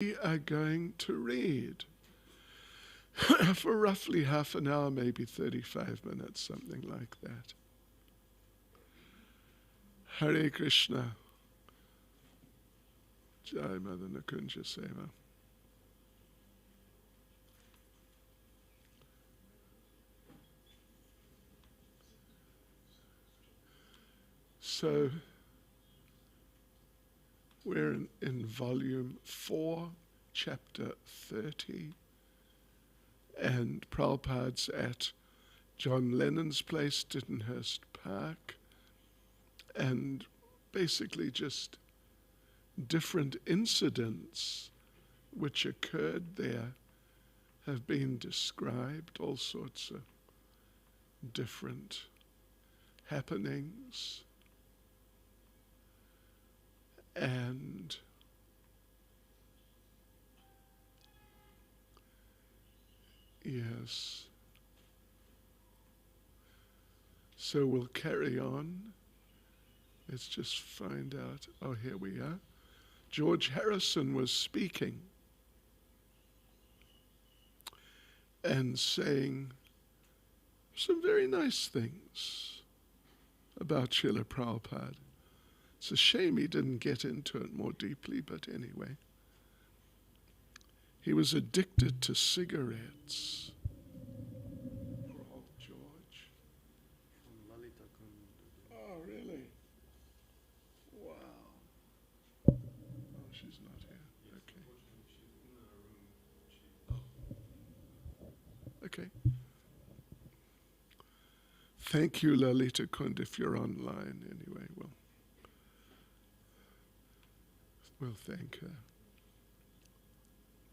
We are going to read for roughly half an hour, maybe 35 minutes, something like that. Hare Krishna. Jai Mother Nakunja Seva. So, we're in volume 4, chapter 30, and Prabhupada's at John Lennon's place, Tittenhurst Park, and basically just different incidents which occurred there have been described, all sorts of different happenings. And yes, so we'll carry on. Let's just find out. Oh, here we are. George Harrison was speaking and saying some very nice things about Srila Prabhupada. It's a shame he didn't get into it more deeply, but anyway. He was addicted to cigarettes. Poor old George. Oh, really? Wow. Oh, she's not here. Okay. Okay. Thank you, Lalita Kund, if you're online anyway. We'll thank her.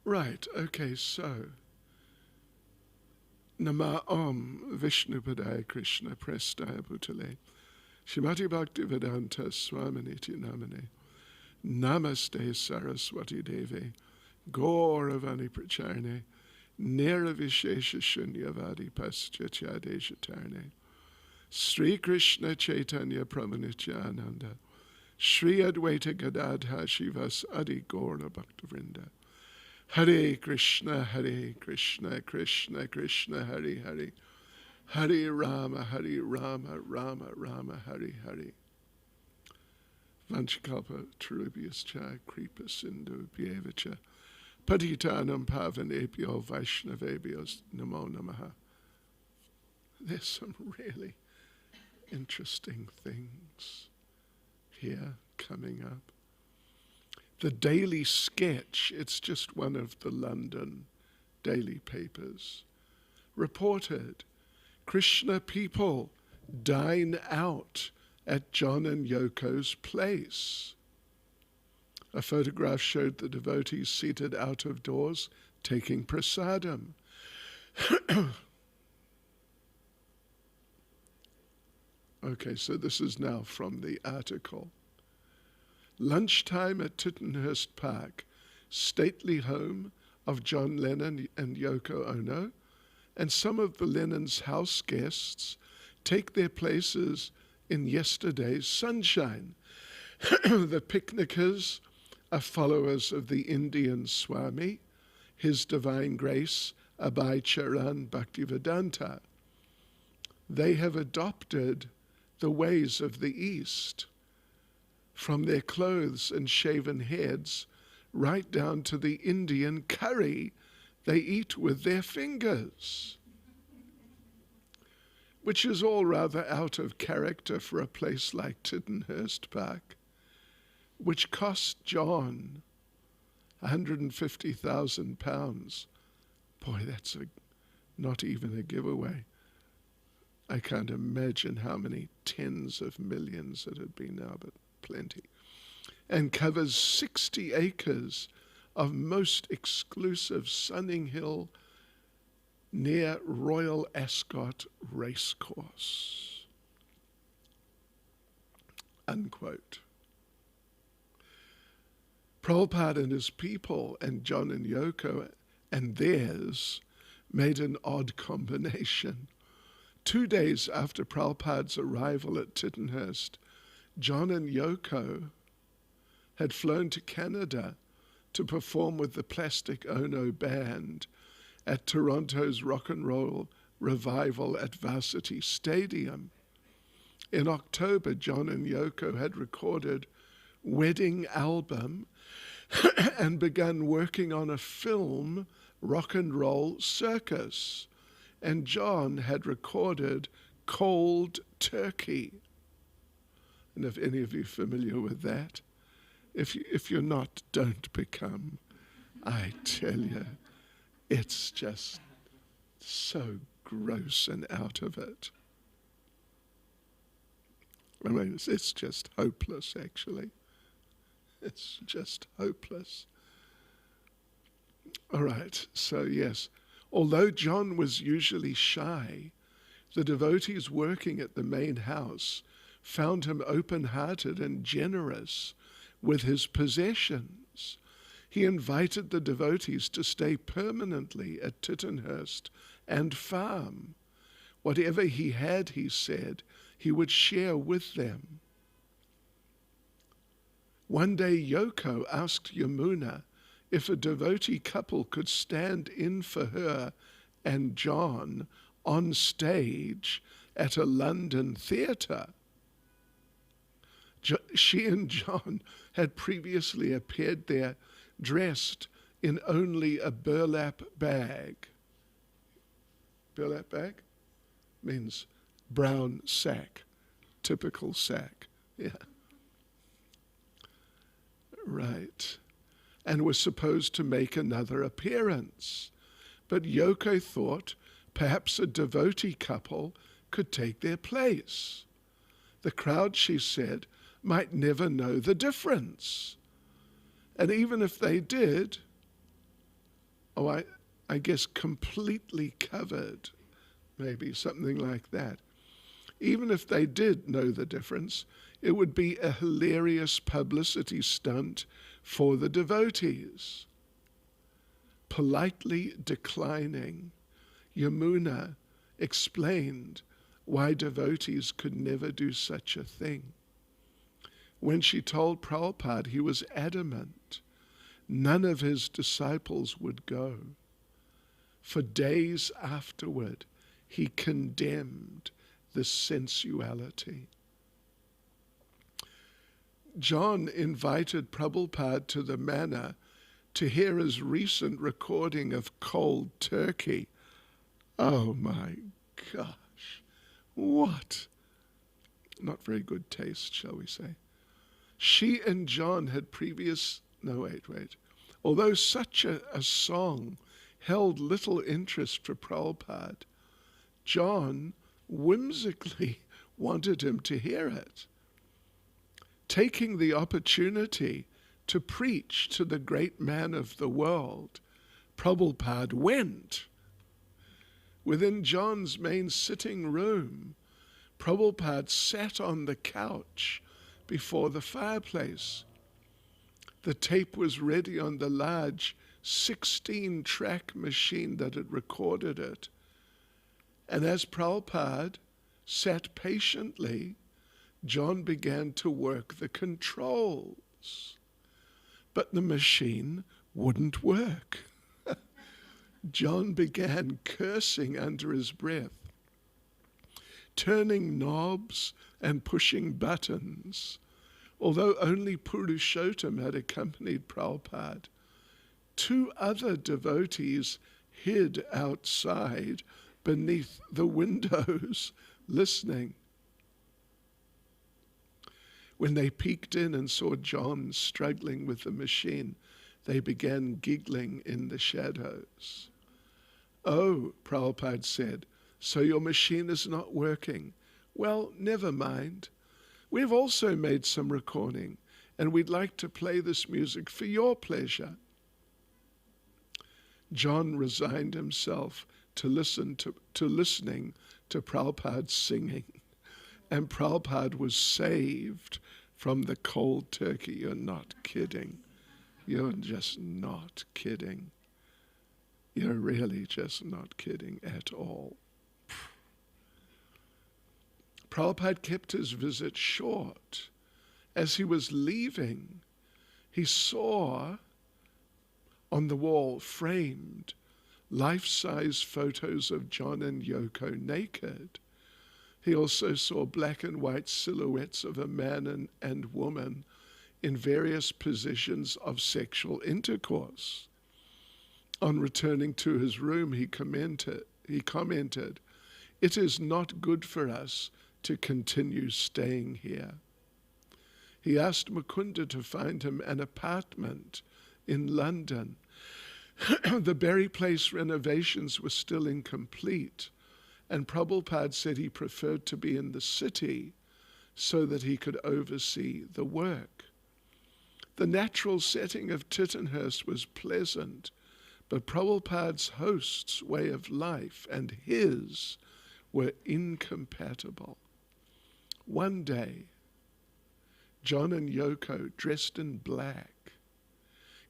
Right, okay, so Nama Om Vishnu Padaya Krishna Prestaya Bhutale Shrimati Bhaktivedanta Swaminiti Namane Namaste Saraswati Deve Gauravani Pracharne Niravishesha Shunyavadi Paschachadeshatarne Sri Krishna Chaitanya Pramanityananda Shri Advaita Gadadha Shivas Adi Gaura Bhaktavrinda Hare Krishna, Krishna Krishna, Hare Hare Hare Rama, Rama Rama, Hare Hare Vanchakalpa Tarubias Cha Kripa Sindhu Bhyevacha Patitanam Pavanebhyo Vaishnavebhyos Namo Namaha. There's some really interesting things here coming up. The Daily Sketch, it's just one of the London daily papers, reported Krishna people dine out at John and Yoko's place. A photograph showed the devotees seated out of doors taking prasadam. Okay, so this is now from the article. Lunchtime at Tittenhurst Park, stately home of John Lennon and Yoko Ono, and some of the Lennon's house guests take their places in yesterday's sunshine. The picnickers are followers of the Indian Swami, His Divine Grace, Abhay Charan Bhaktivedanta. They have adopted the ways of the East, from their clothes and shaven heads right down to the Indian curry they eat with their fingers, which is all rather out of character for a place like Tittenhurst Park, which cost John £150,000. Boy, that's not even a giveaway. I can't imagine how many tens of millions it had been now, but plenty. And covers 60 acres of most exclusive Sunning Hill near Royal Ascot Racecourse. Unquote. Prabhupada and his people and John and Yoko and theirs made an odd combination. 2 days after Prabhupada's arrival at Tittenhurst, John and Yoko had flown to Canada to perform with the Plastic Ono Band at Toronto's Rock and Roll Revival at Varsity Stadium. In October, John and Yoko had recorded Wedding Album and begun working on a film, Rock and Roll Circus. And John had recorded Cold Turkey. And if any of you are familiar with that, if you're not, don't become. I tell you, it's just so gross and out of it. I mean, it's just hopeless, actually. It's just hopeless. All right, so yes, although John was usually shy, the devotees working at the main house found him open-hearted and generous with his possessions. He invited the devotees to stay permanently at Tittenhurst and farm. Whatever he had, he said, he would share with them. One day Yoko asked Yamuna if a devotee couple could stand in for her and John on stage at a London theatre. She and John had previously appeared there dressed in only a burlap bag. Burlap bag means brown sack, typical sack, yeah. Right. And was supposed to make another appearance. But Yoko thought perhaps a devotee couple could take their place. The crowd, she said, might never know the difference. And even if they did, I guess completely covered, maybe something like that. Even if they did know the difference, it would be a hilarious publicity stunt for the devotees. Politely declining, Yamuna explained why devotees could never do such a thing. When she told Prabhupada, he was adamant. None of his disciples would go. For days afterward, he condemned this sensuality. John invited Prabhupada to the manor to hear his recent recording of Cold Turkey. Oh my gosh, what? Not very good taste, shall we say. She and John had Although such a song held little interest for Prabhupada, John whimsically wanted him to hear it. Taking the opportunity to preach to the great man of the world, Prabhupada went. Within John's main sitting room, Prabhupada sat on the couch before the fireplace. The tape was ready on the large 16-track machine that had recorded it. And as Prabhupada sat patiently, John began to work the controls. But the machine wouldn't work. John began cursing under his breath, turning knobs and pushing buttons. Although only Purushottam had accompanied Prabhupada, 2 other devotees hid outside beneath the windows, listening. When they peeked in and saw John struggling with the machine, they began giggling in the shadows. "Oh," Prabhupada said, "so your machine is not working. Well, never mind. We've also made some recording, and we'd like to play this music for your pleasure." John resigned himself to listening to Prabhupada singing, and Prabhupada was saved from the cold turkey. You're not kidding. You're just not kidding. You're really just not kidding at all. Prabhupada kept his visit short. As he was leaving, he saw On the wall, framed, life-size photos of John and Yoko naked. He also saw black and white silhouettes of a man and woman in various positions of sexual intercourse. On returning to his room, he commented, "It is not good for us to continue staying here." He asked Mukunda to find him an apartment in London. The Berry Place renovations were still incomplete, and Prabhupada said he preferred to be in the city so that he could oversee the work. The natural setting of Tittenhurst was pleasant, but Prabhupada's host's way of life and his were incompatible. One day, John and Yoko, dressed in black,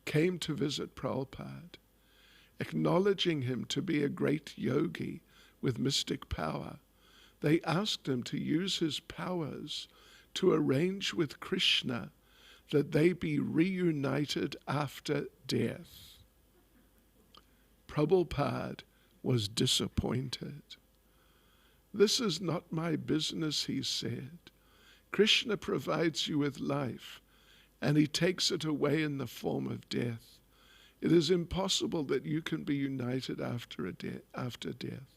came to visit Prabhupada, acknowledging him to be a great yogi with mystic power. They asked him to use his powers to arrange with Krishna that they be reunited after death. Prabhupada was disappointed. "This is not my business," he said. "Krishna provides you with life, and he takes it away in the form of death. It is impossible that you can be united after death.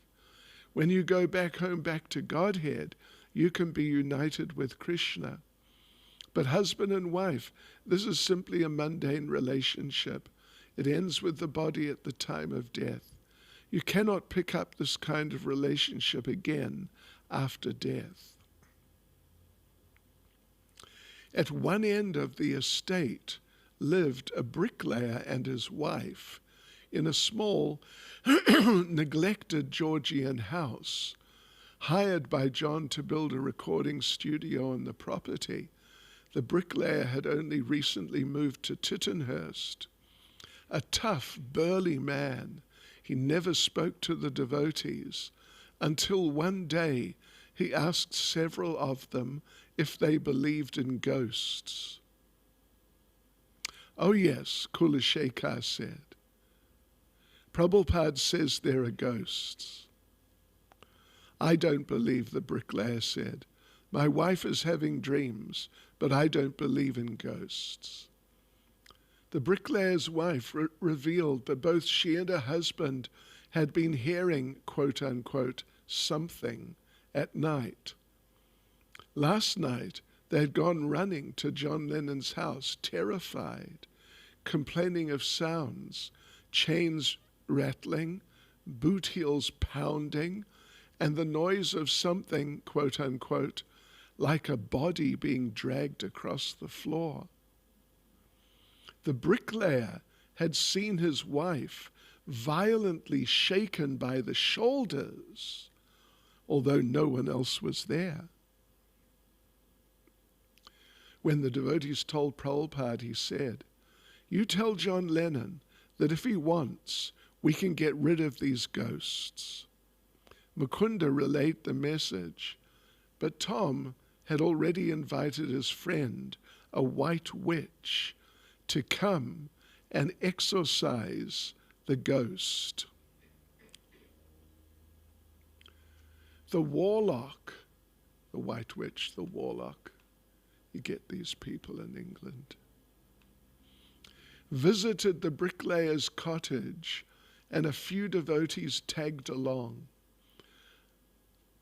When you go back home, back to Godhead, you can be united with Krishna. But husband and wife, this is simply a mundane relationship. It ends with the body at the time of death. You cannot pick up this kind of relationship again after death." At one end of the estate lived a bricklayer and his wife in a small, neglected Georgian house, hired by John to build a recording studio on the property. The bricklayer had only recently moved to Tittenhurst. A tough, burly man, he never spoke to the devotees until one day he asked several of them if they believed in ghosts. "Oh yes," Kulashekar said. "Prabhupada says there are ghosts." "I don't believe," the bricklayer said. "My wife is having dreams, but I don't believe in ghosts." The bricklayer's wife revealed that both she and her husband had been hearing, quote unquote, something at night. Last night, they had gone running to John Lennon's house, terrified, complaining of sounds, chains rattling, boot heels pounding, and the noise of something, quote unquote, like a body being dragged across the floor. The bricklayer had seen his wife violently shaken by the shoulders, although no one else was there. When the devotees told Prabhupada, he said, "You tell John Lennon that if he wants, we can get rid of these ghosts." Mukunda relayed the message, but Tom had already invited his friend, a white witch, to come and exorcise the ghost. The warlock, the white witch, the warlock, you get these people in England, visited the bricklayer's cottage, and a few devotees tagged along.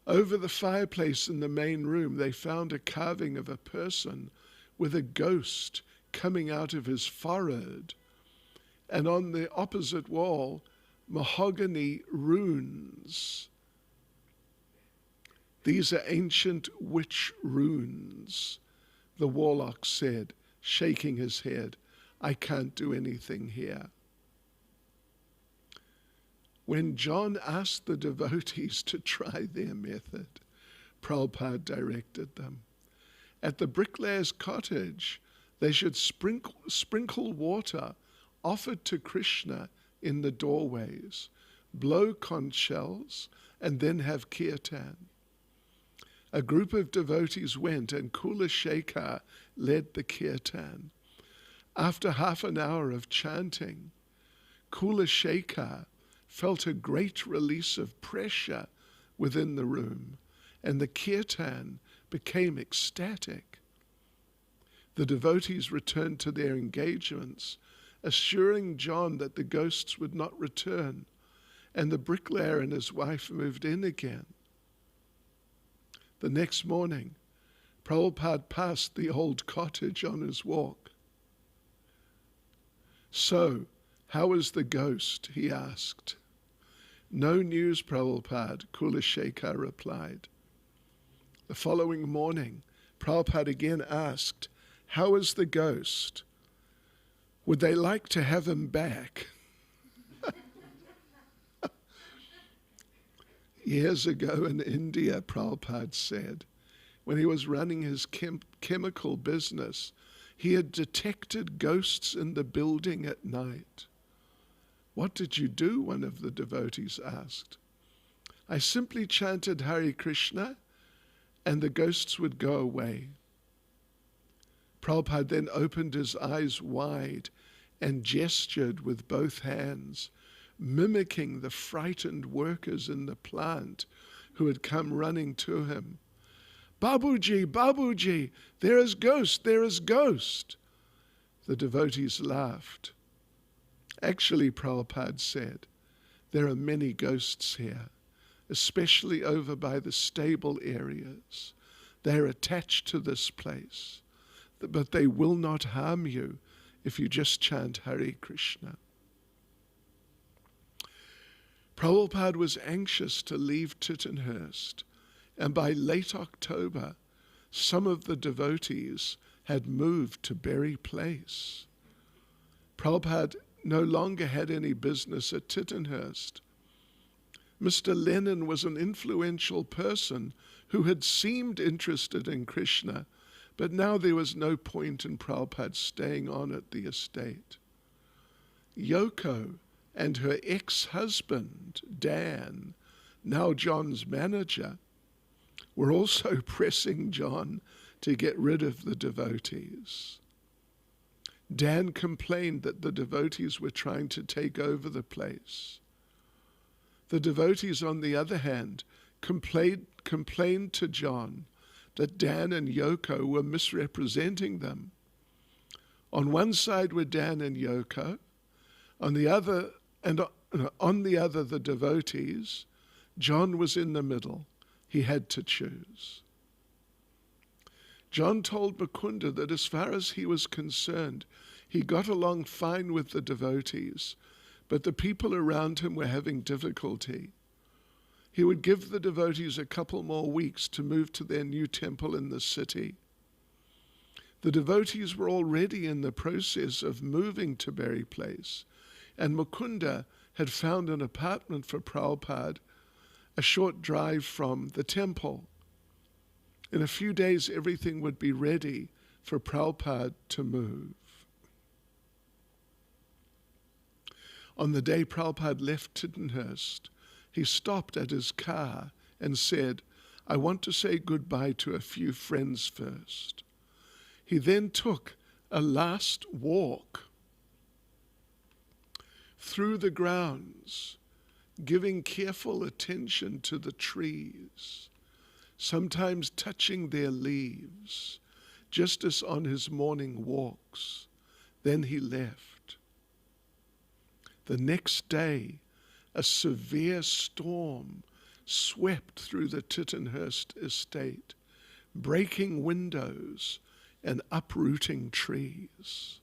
Over the fireplace in the main room, they found a carving of a person with a ghost coming out of his forehead, and on the opposite wall, mahogany runes. "These are ancient witch runes," the warlock said, shaking his head. "I can't do anything here." When John asked the devotees to try their method, Prabhupada directed them. At the bricklayer's cottage, they should sprinkle water offered to Krishna in the doorways, blow conch shells, and then have kirtan. A group of devotees went, and Kulashekar led the kirtan. After half an hour of chanting, Kulashekar felt a great release of pressure within the room, and the kirtan became ecstatic. The devotees returned to their engagements, assuring John that the ghosts would not return, and the bricklayer and his wife moved in again. The next morning, Prabhupada passed the old cottage on his walk. "So, how is the ghost?" he asked. "No news, Prabhupada," Kulashekar replied. The following morning, Prabhupada again asked, "How is the ghost? Would they like to have him back?" Years ago in India, Prabhupada said, when he was running his chemical business, he had detected ghosts in the building at night. "What did you do?" one of the devotees asked. "I simply chanted Hare Krishna and the ghosts would go away." Prabhupada then opened his eyes wide and gestured with both hands, mimicking the frightened workers in the plant who had come running to him. "Babuji, Babuji, there is ghost, there is ghost." The devotees laughed. "Actually," Prabhupada said, "there are many ghosts here, especially over by the stable areas. They are attached to this place, but they will not harm you if you just chant Hare Krishna." Prabhupada was anxious to leave Tittenhurst, and by late October, some of the devotees had moved to Berry Place. Prabhupada no longer had any business at Tittenhurst. Mr. Lennon was an influential person who had seemed interested in Krishna, but now there was no point in Prabhupada staying on at the estate. Yoko and her ex-husband, Dan, now John's manager, were also pressing John to get rid of the devotees. Dan complained that the devotees were trying to take over the place. The devotees, on the other hand, complained to John that Dan and Yoko were misrepresenting them. On one side were Dan and Yoko, on the other the devotees. John was in the middle. He had to choose. John told Mukunda that as far as he was concerned, he got along fine with the devotees, but the people around him were having difficulty. He would give the devotees a couple more weeks to move to their new temple in the city. The devotees were already in the process of moving to Berry Place, and Mukunda had found an apartment for Prabhupada a short drive from the temple. In a few days, everything would be ready for Prabhupada to move. On the day Prabhupada left Tittenhurst, he stopped at his car and said, "I want to say goodbye to a few friends first." He then took a last walk through the grounds, giving careful attention to the trees, sometimes touching their leaves, just as on his morning walks. Then he left. The next day, a severe storm swept through the Tittenhurst estate, breaking windows and uprooting trees.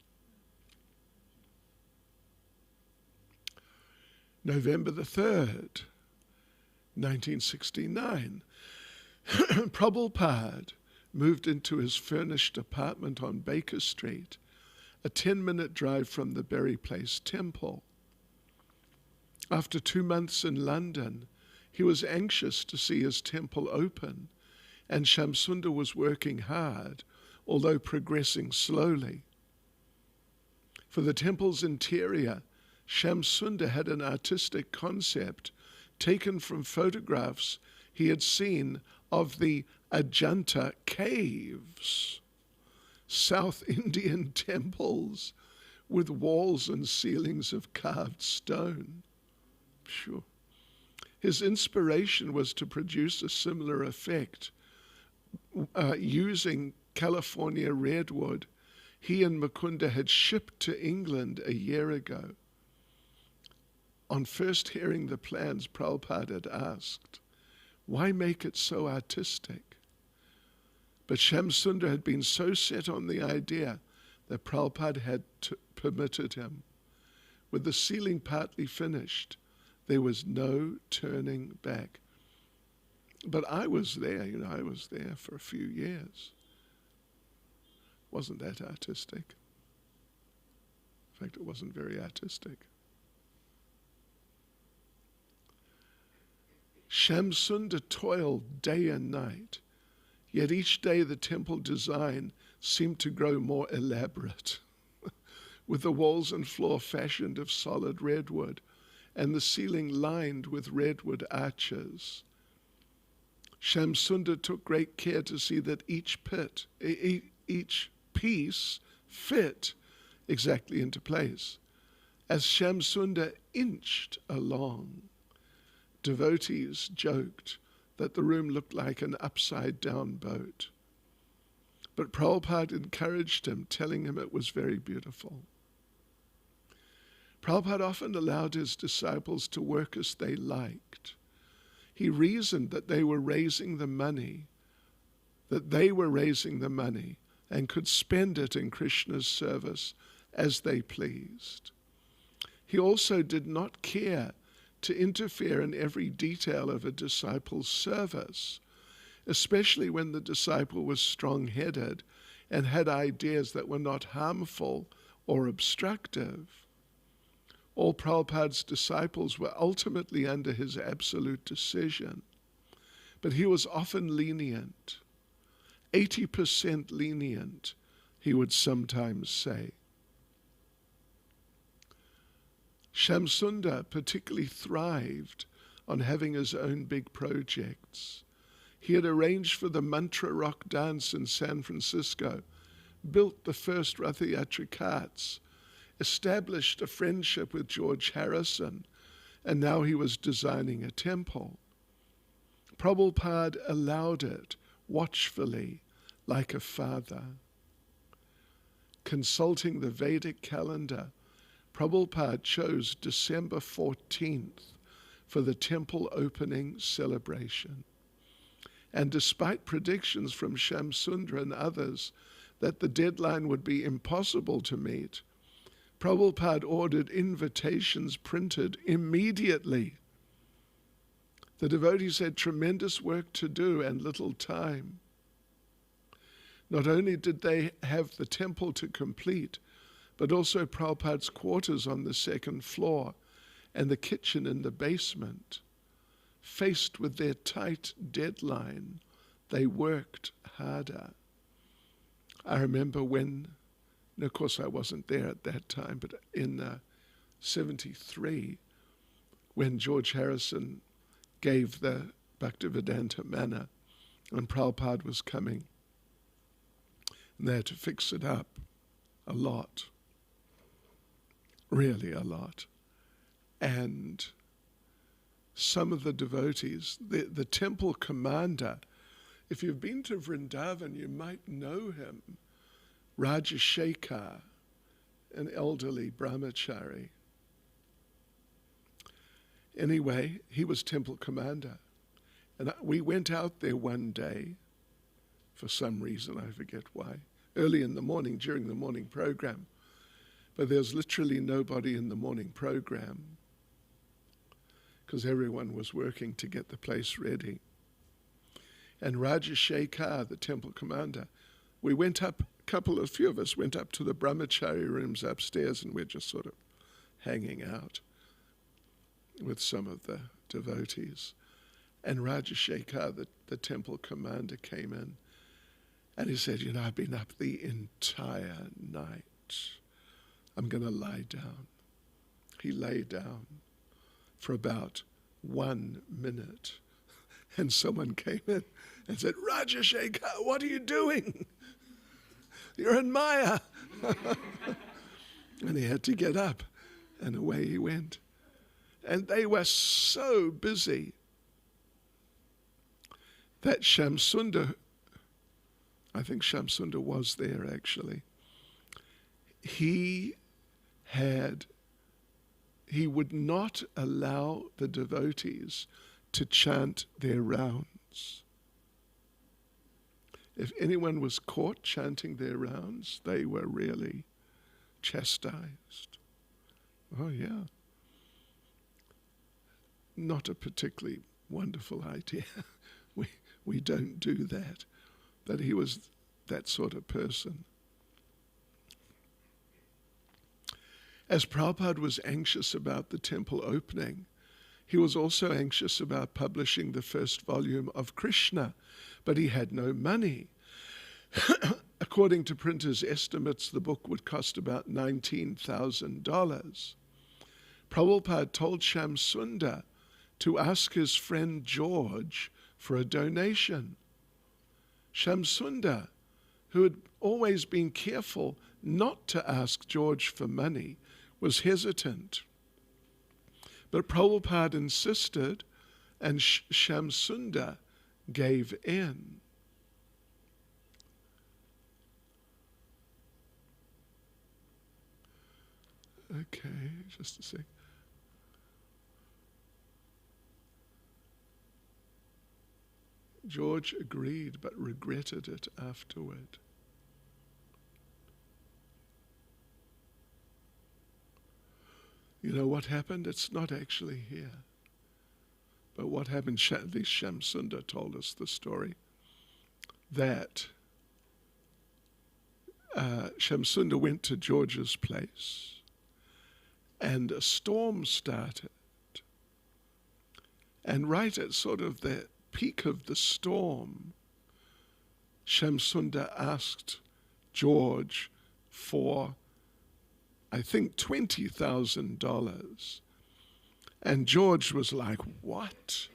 November the 3rd, 1969, Prabhupada moved into his furnished apartment on Baker Street, a 10-minute drive from the Berry Place temple. After 2 months in London, he was anxious to see his temple open, and Shamsundar was working hard, although progressing slowly. For the temple's interior, Shamsundar had an artistic concept taken from photographs he had seen of the Ajanta caves. South Indian temples with walls and ceilings of carved stone. Sure. His inspiration was to produce a similar effect using California redwood he and Mukunda had shipped to England a year ago. On first hearing the plans, Prabhupada had asked, why make it so artistic? But Shamsundar had been so set on the idea that Prabhupada had permitted him. With the ceiling partly finished, there was no turning back. But I was there, I was there for a few years. Wasn't that artistic? In fact, it wasn't very artistic. Shamsundar toiled day and night, yet each day the temple design seemed to grow more elaborate, with the walls and floor fashioned of solid redwood, and the ceiling lined with redwood arches. Shamsundar took great care to see that each piece fit exactly into place. As Shamsundar inched along, devotees joked that the room looked like an upside-down boat. But Prabhupada encouraged him, telling him it was very beautiful. Prabhupada often allowed his disciples to work as they liked. He reasoned that they were raising the money, and could spend it in Krishna's service as they pleased. He also did not care to interfere in every detail of a disciple's service, especially when the disciple was strong-headed and had ideas that were not harmful or obstructive. All Prabhupada's disciples were ultimately under his absolute decision, but he was often lenient, 80% lenient, he would sometimes say. Shamsundar particularly thrived on having his own big projects. He had arranged for the mantra rock dance in San Francisco, built the first Ratha Yatra carts, established a friendship with George Harrison, and now he was designing a temple. Prabhupada allowed it watchfully, like a father. Consulting the Vedic calendar, Prabhupada chose December 14th for the temple opening celebration. And despite predictions from Shamsundar and others that the deadline would be impossible to meet, Prabhupada ordered invitations printed immediately. The devotees had tremendous work to do and little time. Not only did they have the temple to complete, but also Prabhupada's quarters on the second floor and the kitchen in the basement. Faced with their tight deadline, they worked harder. I remember when, and of course I wasn't there at that time, but in 73, when George Harrison gave the Bhaktivedanta Manna, and Prabhupada was coming, and they had to fix it up a lot. Really a lot. And some of the devotees, the temple commander, if you've been to Vrindavan, you might know him, Rajashekar, an elderly brahmachari. Anyway, he was temple commander. And we went out there one day, for some reason, I forget why, early in the morning, during the morning program. But there's literally nobody in the morning program because everyone was working to get the place ready. And Rajashekar, the temple commander, we went up, a few of us went up to the brahmachari rooms upstairs, and we're just sort of hanging out with some of the devotees. And Rajashekar, the temple commander, came in and he said, I've been up the entire night. I'm going to lie down. He lay down for about 1 minute. And someone came in and said, Rajashekar, what are you doing? You're in Maya. And he had to get up, and away he went. And they were so busy that Shamsundar, I think Shamsundar was there actually, he would not allow the devotees to chant their rounds. If anyone was caught chanting their rounds, they were really chastised. Oh yeah. Not a particularly wonderful idea. We don't do that. But he was that sort of person. As Prabhupada was anxious about the temple opening, he was also anxious about publishing the first volume of Krishna, but he had no money. According to printers' estimates, the book would cost about $19,000. Prabhupada told Shamsundar to ask his friend George for a donation. Shamsundar, who had always been careful not to ask George for money, was hesitant. But Prabhupada insisted, and Shamsundar gave in. Okay, just a sec. George agreed but regretted it afterward. You know what happened? It's not actually here. But what happened, at least Shamsundar told us the story, that Shamsundar went to George's place and a storm started. And right at sort of the peak of the storm, Shamsundar asked George for, I think, $20,000. And George was like, what?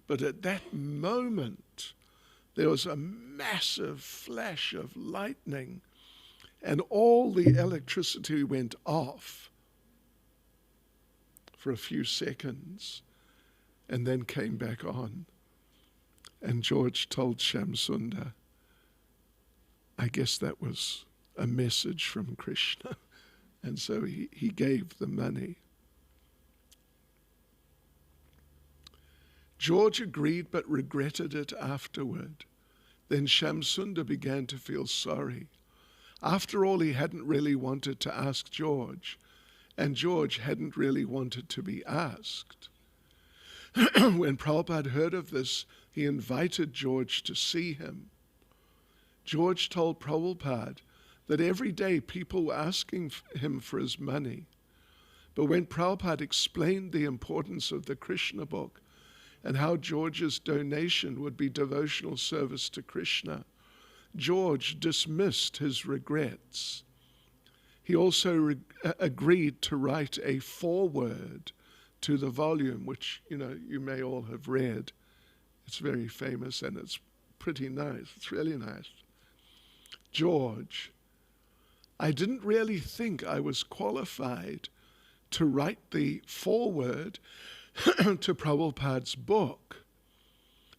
But at that moment, there was a massive flash of lightning, and all the electricity went off for a few seconds, and then came back on. And George told Shamsundar, I guess that was a message from Krishna. And so he gave the money. George agreed but regretted it afterward. Then Shamsundar began to feel sorry. After all, he hadn't really wanted to ask George, and George hadn't really wanted to be asked. When Prabhupada heard of this, he invited George to see him. George told Prabhupada that every day people were asking him for his money. But when Prabhupada explained the importance of the Krishna book and how George's donation would be devotional service to Krishna, George dismissed his regrets. He also agreed to write a foreword to the volume, which you may all have read. It's very famous and it's pretty nice. It's really nice. George, I didn't really think I was qualified to write the foreword to Prabhupada's book.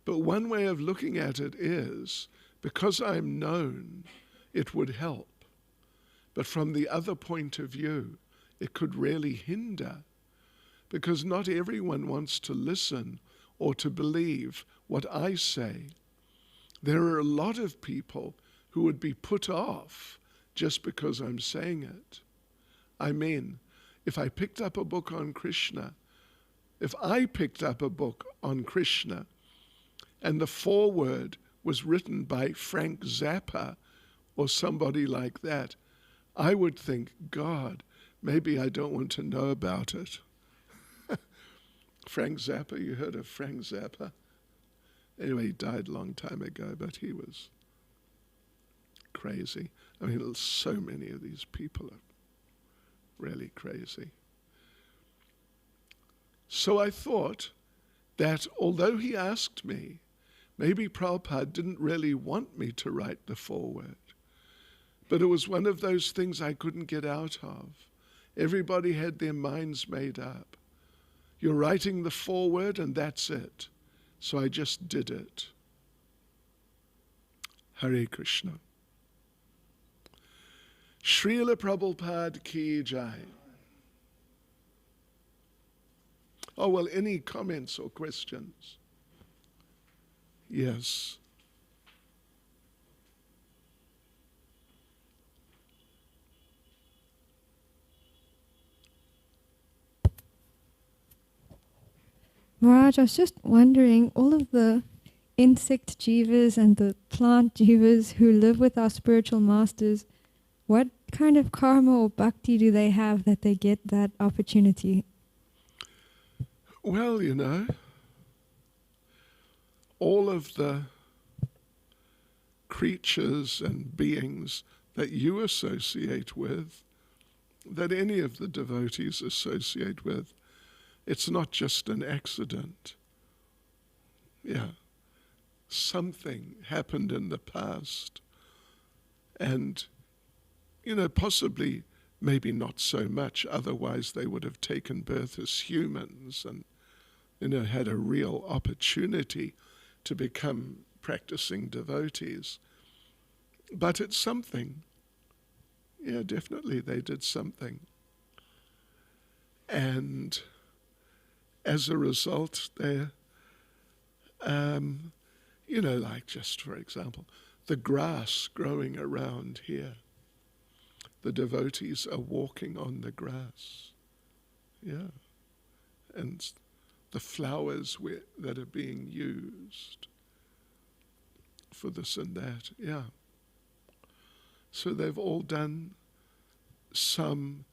But one way of looking at it is, because I'm known, it would help. But from the other point of view, it could really hinder, because not everyone wants to listen or to believe what I say. There are a lot of people who would be put off just because I'm saying it. I mean, if I picked up a book on Krishna, if I picked up a book on Krishna and the foreword was written by Frank Zappa or somebody like that, I would think, God, maybe I don't want to know about it. Frank Zappa, you heard of Frank Zappa? Anyway, he died a long time ago, but he was crazy. I mean, so many of these people are really crazy. So I thought that although he asked me, maybe Prabhupada didn't really want me to write the foreword. But it was one of those things I couldn't get out of. Everybody had their minds made up. You're writing the foreword and that's it. So I just did it. Hare Krishna. Srila Prabhupada ki jai. Oh, well, any comments or questions? Yes. Maharaj, I was just wondering, all of the insect jivas and the plant jivas who live with our spiritual masters, what kind of karma or bhakti do they have that they get that opportunity? Well, all of the creatures and beings that you associate with, that any of the devotees associate with, it's not just an accident. Yeah. Something happened in the past. And, possibly, maybe not so much, otherwise they would have taken birth as humans and, had a real opportunity to become practicing devotees. But it's something. Yeah, definitely they did something. And as a result, they're, like just for example, the grass growing around here. The devotees are walking on the grass. Yeah. And the flowers that are being used for this and that. Yeah. So they've all done some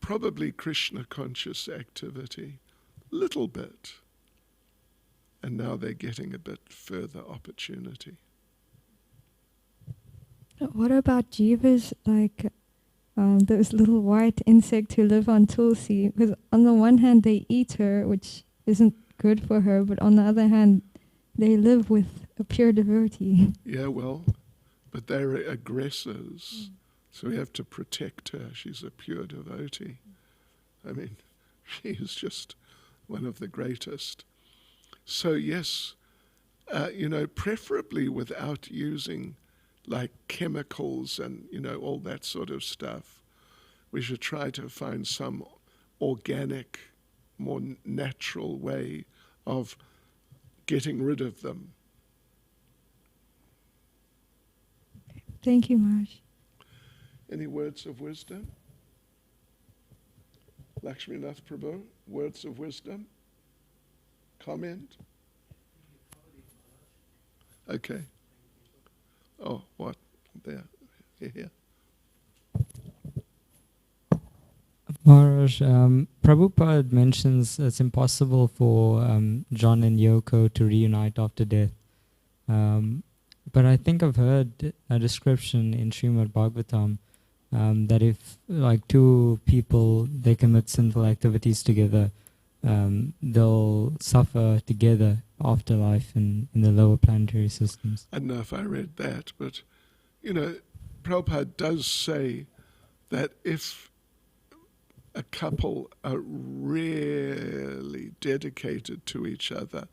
probably Krishna conscious activity, little bit. And now they're getting a bit further opportunity. What about jivas like those little white insects who live on Tulsi? Because on the one hand they eat her, which isn't good for her, but on the other hand they live with a pure devotee. Yeah, well, but they're aggressors, so we have to protect her. She's a pure devotee. I mean, she is just one of the greatest. So yes, preferably without using like chemicals and, all that sort of stuff. We should try to find some organic, more natural way of getting rid of them. Thank you, Maharaj. Any words of wisdom? Lakshminath Prabhu, words of wisdom? Comment? Okay. Oh, what? There. Here. Maharaj, Prabhupada mentions it's impossible for John and Yoko to reunite after death. But I think I've heard a description in Srimad Bhagavatam that if like two people, they commit sinful activities together, they'll suffer together afterlife in the lower planetary systems. I don't know if I read that, but, Prabhupada does say that if a couple are really dedicated to each other,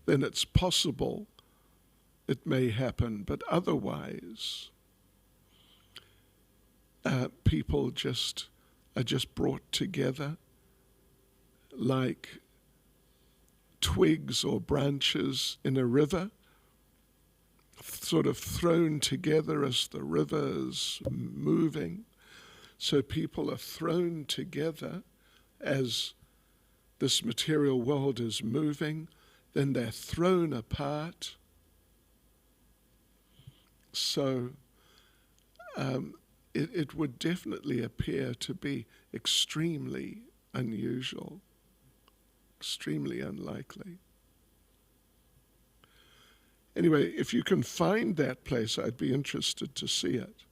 then it's possible it may happen, but otherwise people are just brought together like twigs or branches in a river, sort of thrown together as the river is moving. So people are thrown together as this material world is moving, then they're thrown apart. So it would definitely appear to be extremely unusual, extremely unlikely. Anyway, if you can find that place, I'd be interested to see it.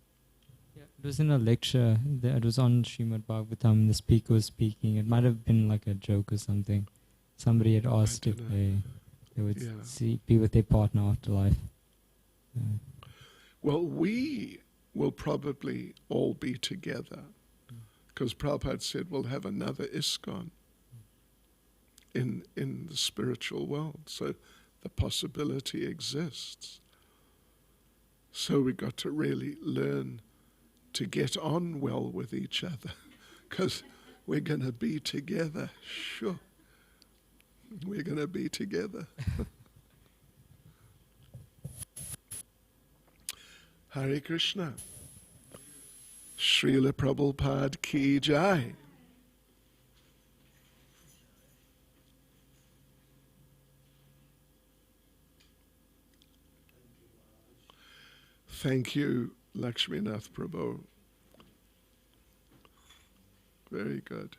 Yeah, it was in a lecture. It was on Srimad Bhagavatam. The speaker was speaking. It might have been like a joke or something. Somebody had asked if they would be with their partner after life. Well, we we'll probably all be together. Because Prabhupada said we'll have another ISKCON in the spiritual world. So the possibility exists. So we got to really learn to get on well with each other, because we're going to be together, sure. We're going to be together. Hare Krishna. Srila Prabhupada ki jai. Thank you, Lakshminath Prabhu. Very good.